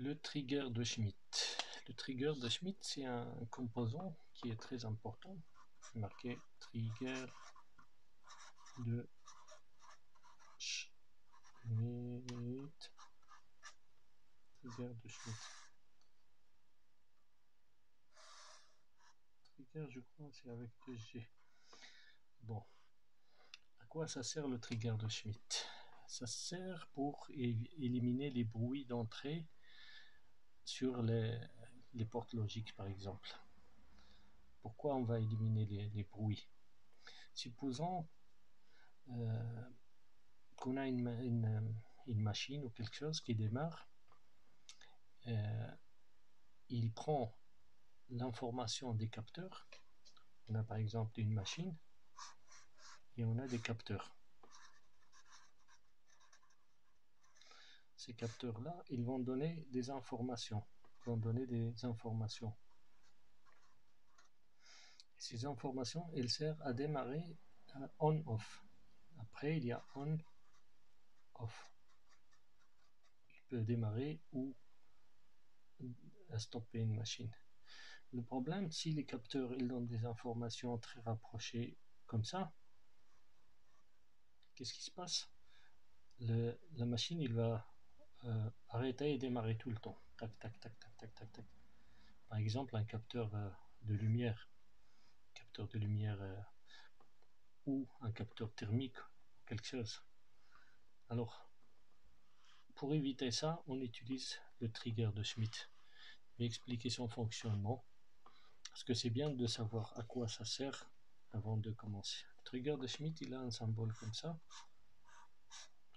Le trigger de Schmitt. Le trigger de Schmitt, c'est un composant qui est très important. C'est marqué trigger de Schmitt. Trigger de Schmitt. Trigger, je crois, c'est avec 2G. Bon. À quoi ça sert le trigger de Schmitt? Ça sert pour éliminer les bruits d'entrée sur les portes logiques, par exemple. Pourquoi on va éliminer les bruits? Supposons qu'on a une machine ou quelque chose qui démarre, il prend l'information des capteurs. On a par exemple une machine et on a des capteurs. Ces capteurs-là, ils vont donner des informations. Ces informations, elles servent à démarrer on-off. Après, il y a on-off. Il peut démarrer ou stopper une machine. Le problème, si les capteurs ils donnent des informations très rapprochées comme ça, qu'est-ce qui se passe? La machine, il va arrêter et démarrer tout le temps. Tac, tac, tac, tac, tac, tac, tac. Par exemple, un capteur de lumière, ou un capteur thermique, quelque chose. Alors, pour éviter ça, on utilise le trigger de Schmitt. Je vais expliquer son fonctionnement, parce que c'est bien de savoir à quoi ça sert avant de commencer. Le trigger de Schmitt, il a un symbole comme ça,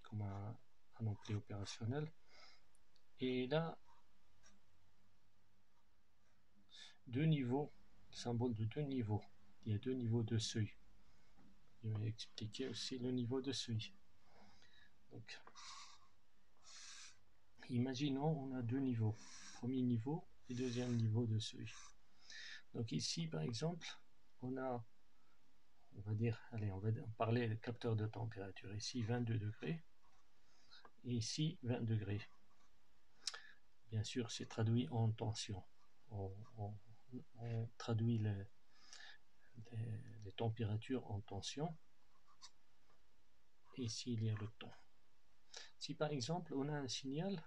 comme un ampli opérationnel. Et là, deux niveaux, le symbole de deux niveaux. Il y a deux niveaux de seuil. Je vais expliquer aussi le niveau de seuil. Donc, imaginons on a deux niveaux, premier niveau et deuxième niveau de seuil. Donc ici par exemple, on va parler de capteur de température. Ici 22 degrés et ici 20 degrés. Bien sûr, c'est traduit en tension. On traduit les températures en tension. Et ici, il y a le temps. Si par exemple, on a un signal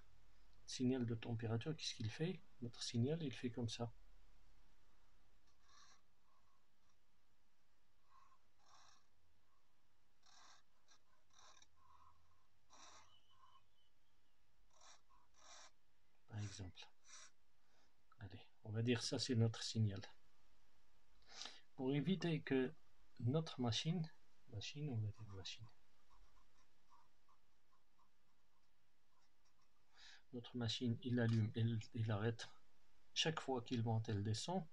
de température, qu'est-ce qu'il fait? Notre signal, il fait comme ça. Par exemple. Allez, on va dire ça, c'est notre signal. Pour éviter que notre machine, notre machine, il allume, il arrête chaque fois qu'il monte, elle descend.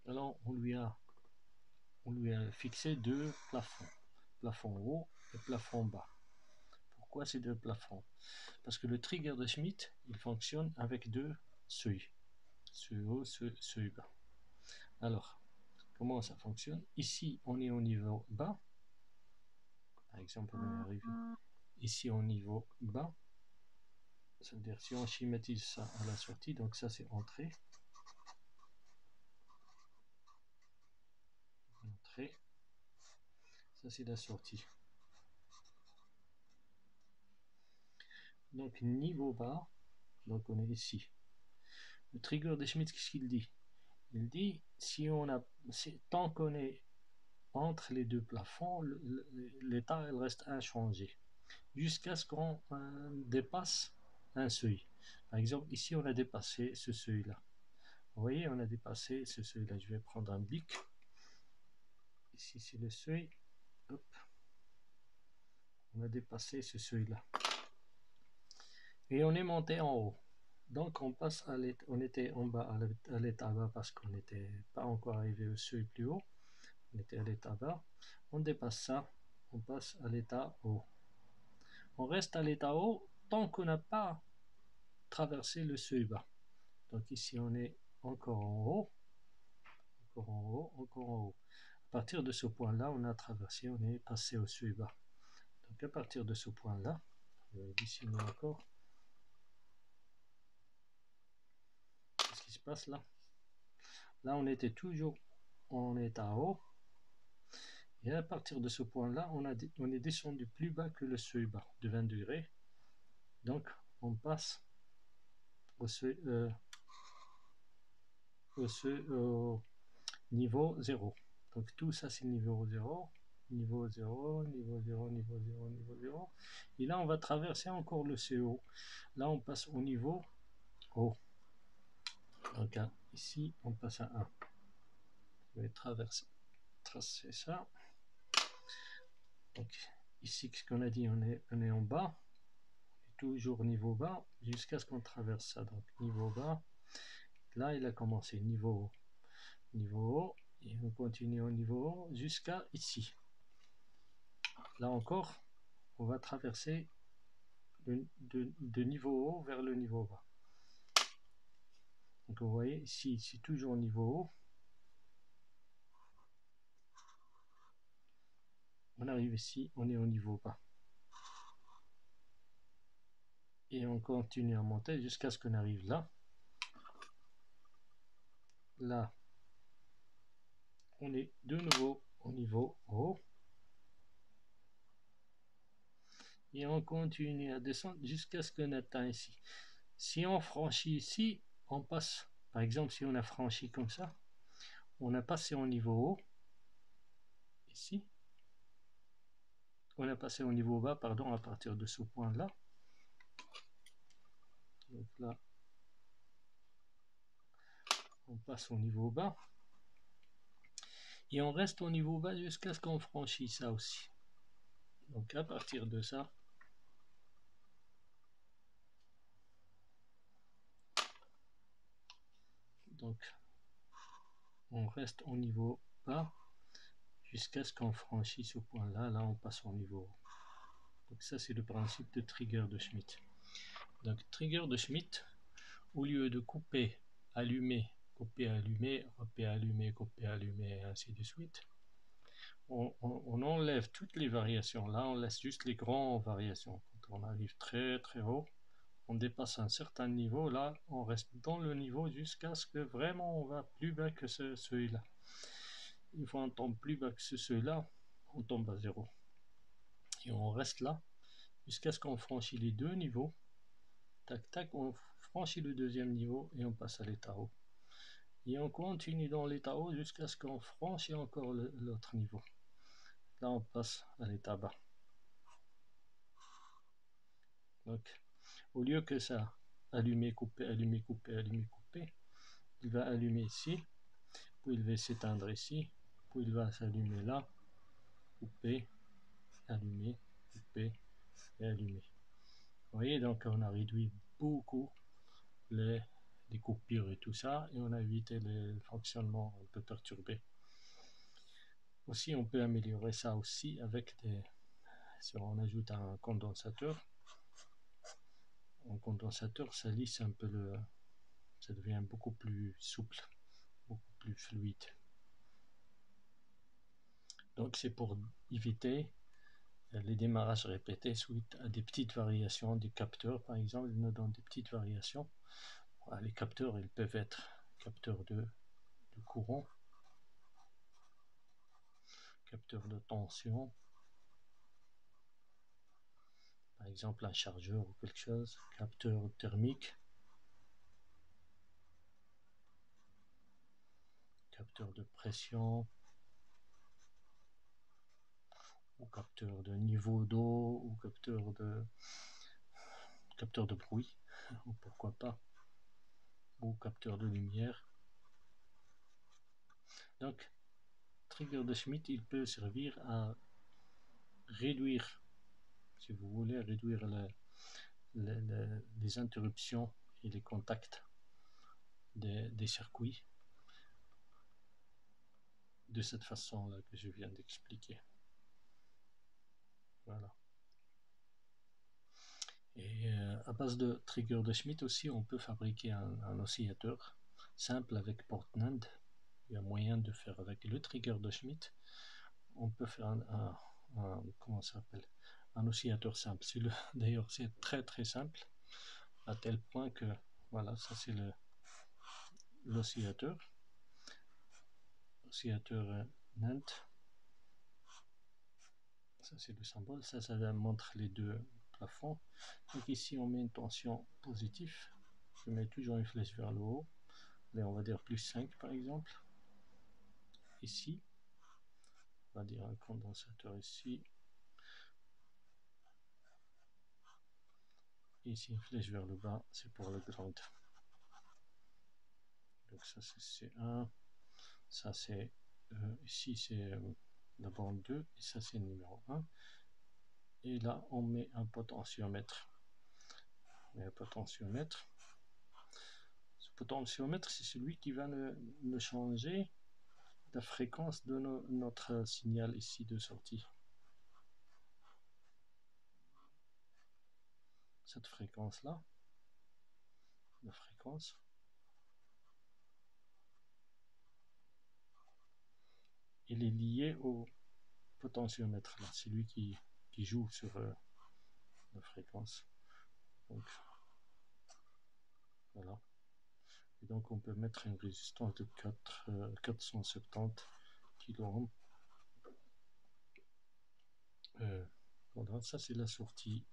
Alors on lui a fixé deux plafonds, plafond haut et plafond bas. Pourquoi ces deux plafonds? Parce que le trigger de Schmitt, il fonctionne avec deux seuils, seuil haut, seuil bas. Alors, comment ça fonctionne? Ici, on est au niveau bas. Par exemple, on est arrivé ici au niveau bas. C'est-à-dire si on schématise ça à la sortie, donc ça c'est entrée. Ça c'est la sortie. Donc niveau bas, donc on est ici. Le trigger de Schmitt, qu'est-ce qu'il dit? Il dit tant qu'on est entre les deux plafonds, l'état elle reste inchangé jusqu'à ce qu'on dépasse un seuil. Par exemple, ici on a dépassé ce seuil-là. Vous voyez, on a dépassé ce seuil-là. Je vais prendre un bic. Ici c'est le seuil. Hop. On a dépassé ce seuil-là. Et on est monté en haut. Donc on était en bas à l'état bas parce qu'on n'était pas encore arrivé au seuil plus haut. On était à l'état bas. On dépasse ça, on passe à l'état haut. On reste à l'état haut tant qu'on n'a pas traversé le seuil bas. Donc ici on est encore en haut, encore en haut, encore en haut. À partir de ce point-là, on a traversé, on est passé au seuil bas. Donc à partir de ce point-là, je vais dessiner encore. passe là? Là, on était toujours en état haut. Et à partir de ce point-là, on est descendu plus bas que le seuil bas de 20 degrés. Donc, on passe au niveau 0. Donc, tout ça, c'est niveau 0. Niveau 0, niveau 0, niveau 0, niveau 0. Et là, on va traverser encore le CO. Là, on passe au niveau haut. Donc, ici, on passe à 1. Je vais tracer ça. Donc, ici, ce qu'on a dit, on est en bas. Toujours niveau bas jusqu'à ce qu'on traverse ça. Donc niveau bas, là il a commencé niveau haut et on continue au niveau haut jusqu'à ici. Là encore, on va traverser de niveau haut vers le niveau bas. Donc vous voyez ici, c'est toujours niveau haut. On arrive ici, on est au niveau bas. Et on continue à monter jusqu'à ce qu'on arrive là. Là, on est de nouveau au niveau haut. Et on continue à descendre jusqu'à ce qu'on atteigne ici. Si on franchit ici, on passe, par exemple, si on a franchi comme ça, on a passé au niveau haut, ici, on a passé au niveau bas, pardon, à partir de ce point-là. Donc là, on passe au niveau bas. Et on reste au niveau bas jusqu'à ce qu'on franchisse ça aussi. Donc à partir de ça, donc on reste au niveau bas jusqu'à ce qu'on franchisse ce point-là. Là, on passe au niveau haut. Donc ça, c'est le principe de trigger de Schmitt. Donc trigger de Schmitt, au lieu de couper, allumer, couper, allumer, couper, allumer, couper, allumer, et ainsi de suite, on enlève toutes les variations. Là, on laisse juste les grandes variations. Quand on arrive très très haut, on dépasse un certain niveau. Là, on reste dans le niveau jusqu'à ce que vraiment on va plus bas que ce seuil-là. Une fois on tombe plus bas que ce seuil-là, on tombe à 0. Et on reste là jusqu'à ce qu'on franchit les deux niveaux. Tac, tac, on franchit le deuxième niveau et on passe à l'état haut. Et on continue dans l'état haut jusqu'à ce qu'on franchisse encore l'autre niveau. Là, on passe à l'état bas. Donc, au lieu que ça, allumer, couper, allumer, couper, allumer, couper, il va allumer ici, puis il va s'éteindre ici, puis il va s'allumer là, couper, allumer, couper et allumer. Vous voyez, donc on a réduit beaucoup les coupures et tout ça, et on a évité les fonctionnements un peu perturbés. Aussi, on peut améliorer ça aussi avec si on ajoute un condensateur. Un condensateur, ça lisse un peu ça devient beaucoup plus souple, beaucoup plus fluide. Donc c'est pour éviter les démarrages répétés suite à des petites variations du capteur. Par exemple, ils nous donnent des petites variations. Les capteurs, ils peuvent être capteurs de courant, capteurs de tension, par exemple un chargeur ou quelque chose, capteur thermique, capteur de pression, ou capteur de niveau d'eau, ou capteur de bruit, ou pourquoi pas, ou capteur de lumière. Donc, trigger de Schmitt, il peut servir à réduire, si vous voulez, réduire les interruptions et les contacts des circuits de cette façon-là que je viens d'expliquer. Voilà. Et à base de trigger de Schmitt aussi, on peut fabriquer un oscillateur simple avec Portland. Il y a moyen de faire avec le trigger de Schmitt. On peut faire comment ça s'appelle, un oscillateur simple. D'ailleurs, c'est très très simple, à tel point que voilà, ça c'est l'oscillateur, NAND. Ça c'est le symbole, ça montre les deux plafonds. Donc ici on met une tension positive, je mets toujours une flèche vers le haut, et on va dire plus 5 par exemple. Ici, on va dire un condensateur ici. Ici une flèche vers le bas, c'est pour le ground. Donc ça c'est C1, ça c'est ici c'est la bande 2 et ça c'est le numéro 1. Et là on met un potentiomètre. Ce potentiomètre c'est celui qui va nous changer la fréquence de notre signal ici de sortie. Cette fréquence là, la fréquence, il est lié au potentiomètre là, c'est lui qui joue sur la fréquence. Donc voilà. Et donc on peut mettre une résistance de 470 kΩ. Voilà, ça c'est la sortie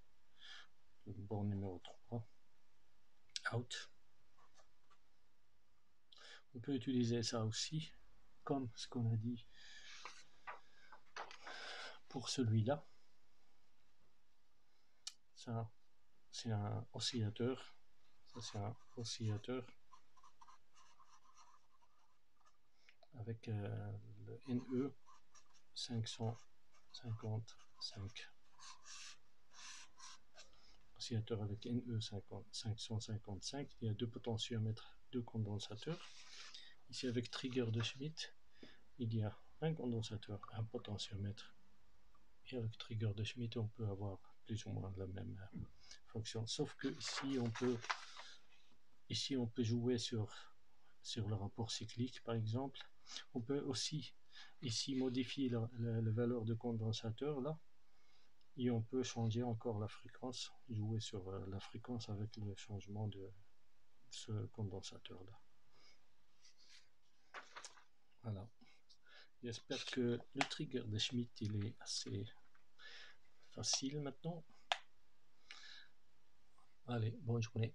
de borne numéro 3. Out. On peut utiliser ça aussi, comme ce qu'on a dit pour celui-là. Ça, c'est un oscillateur. Ça, c'est un oscillateur avec le NE 555. Oscillateur avec NE 555. Il y a deux potentiomètres, deux condensateurs. Ici, avec trigger de Schmitt, il y a un condensateur, un potentiomètre. Et avec trigger de Schmitt, on peut avoir plus ou moins la même fonction. Sauf que ici, on peut jouer sur le rapport cyclique, par exemple. On peut aussi ici modifier la valeur de condensateur là, et on peut changer encore la fréquence, jouer sur la fréquence avec le changement de ce condensateur là. Voilà. J'espère que le trigger de Schmitt il est assez facile maintenant. Allez, bonne journée.